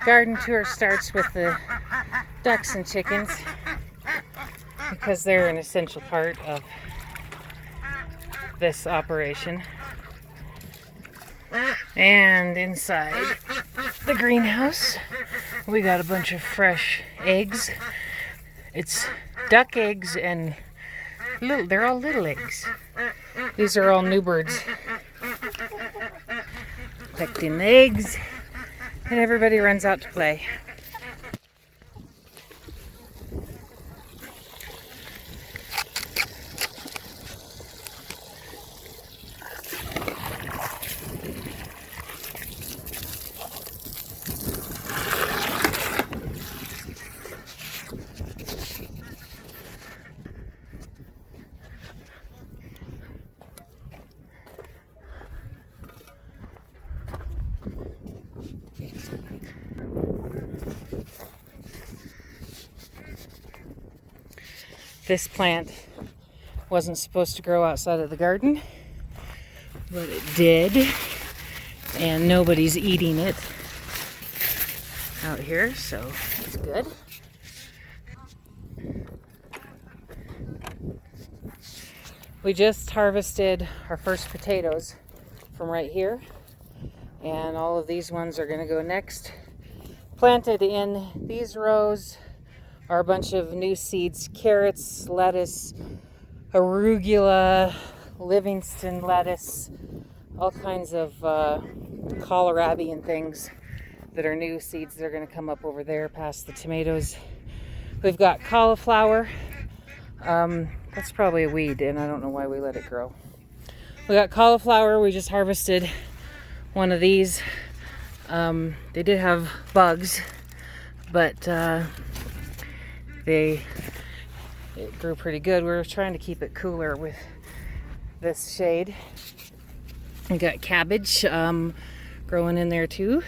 garden tour starts with the ducks and chickens because they're an essential part of this operation. And inside the greenhouse, we got a bunch of fresh eggs. It's duck eggs and they're all little eggs. These are all new birds. Collecting the eggs, and everybody runs out to play. This plant wasn't supposed to grow outside of the garden, but it did, and nobody's eating it out here, so it's good. We just harvested our first potatoes from right here, and all of these ones are going to go next. Planted in these rows are a bunch of new seeds: carrots, lettuce, arugula, Livingston lettuce, all kinds of kohlrabi and things that are new seeds that are going to come up over there past the tomatoes. We've got cauliflower. That's probably a weed, and I don't know why we let it grow. We got cauliflower. We just harvested one of these. They did have bugs, but it grew pretty good. We were trying to keep it cooler with this shade. We got cabbage growing in there too.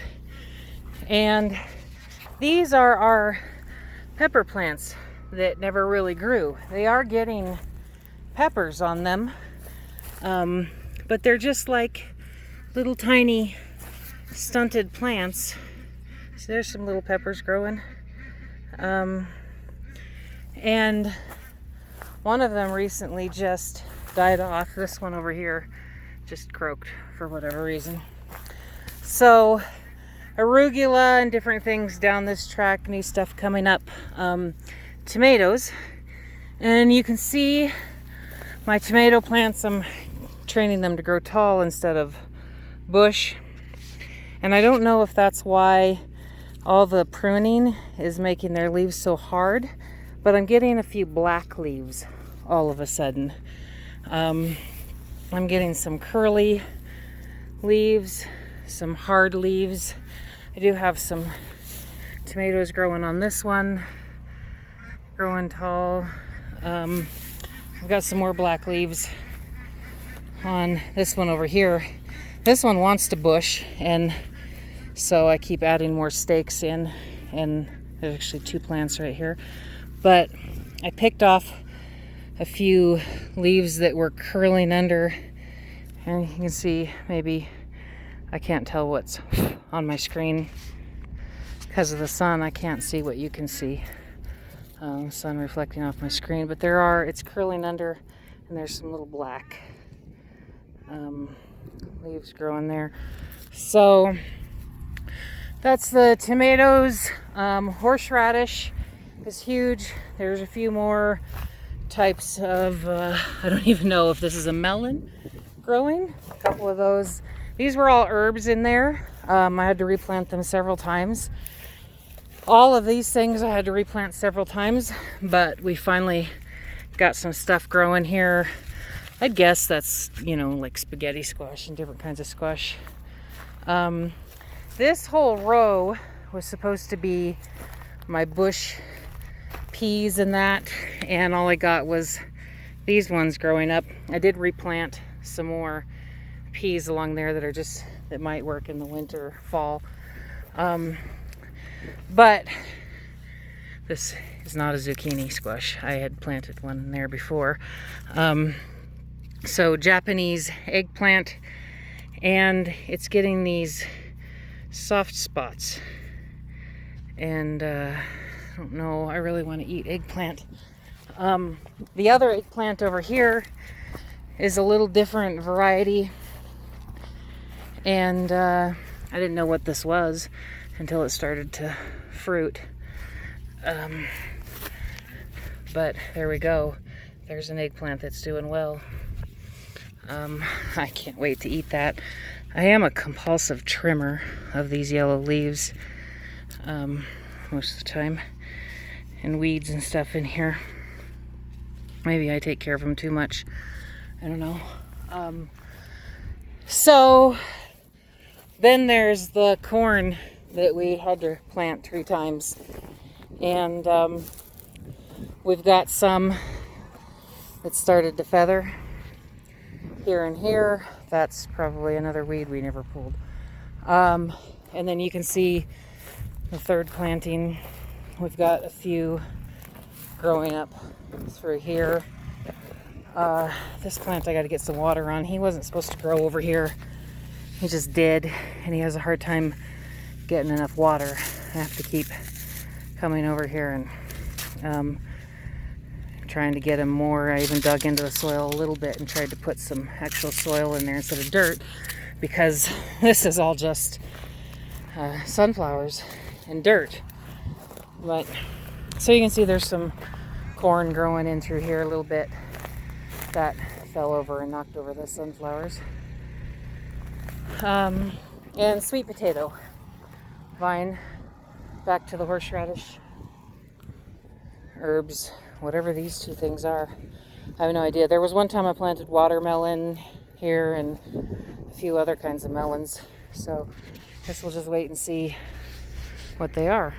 And these are our pepper plants that never really grew. They are getting peppers on them, but they're just like little tiny stunted plants. So there's some little peppers growing. And one of them recently just died off. This one over here just croaked for whatever reason. So arugula and different things down this track, new stuff coming up. Tomatoes, and you can see my tomato plants. I'm training them to grow tall instead of bush, and I don't know if that's why all the pruning is making their leaves so hard, but I'm getting a few black leaves all of a sudden. I'm getting some curly leaves, some hard leaves. I do have some tomatoes growing on this one, growing tall. I've got some more black leaves on this one over here. This one wants to bush, and so I keep adding more stakes in, and there's actually two plants right here. But I picked off a few leaves that were curling under, and you can see, maybe I can't tell what's on my screen because of the sun. I can't see what you can see. Sun reflecting off my screen, but it's curling under, and there's some little black leaves growing there. So that's the tomatoes. Horseradish is huge. There's a few more types of, I don't even know if this is a melon growing. A couple of those. These were all herbs in there. I had to replant them several times. All of these things I had to replant several times, but we finally got some stuff growing here. I'd guess that's, like spaghetti squash and different kinds of squash. This whole row was supposed to be my bush peas and that, and all I got was these ones growing up. I did replant some more peas along there that might work in the winter, fall. But this is not a zucchini squash. I had planted one in there before. So Japanese eggplant, and it's getting these soft spots. And I don't know, I really want to eat eggplant. The other eggplant over here is a little different variety. And I didn't know what this was until it started to fruit. But there we go. There's an eggplant that's doing well. I can't wait to eat that. I am a compulsive trimmer of these yellow leaves most of the time, and weeds and stuff in here. Maybe I take care of them too much. I don't know. So then there's the corn that we had to plant 3 times, and we've got some that started to feather here and here. That's probably another weed we never pulled. And then you can see the third planting. We've got a few growing up through here. This plant I got to get some water on. He wasn't supposed to grow over here. He just did, and he has a hard time getting enough water. I have to keep coming over here and trying to get him more. I even dug into the soil a little bit and tried to put some actual soil in there instead of dirt, because this is all just sunflowers and dirt. But so you can see there's some corn growing in through here a little bit that fell over and knocked over the sunflowers. And sweet potato vine back to the horseradish, herbs, whatever these 2 things are. I have no idea. There was one time I planted watermelon here and a few other kinds of melons. So I guess we'll just wait and see what they are.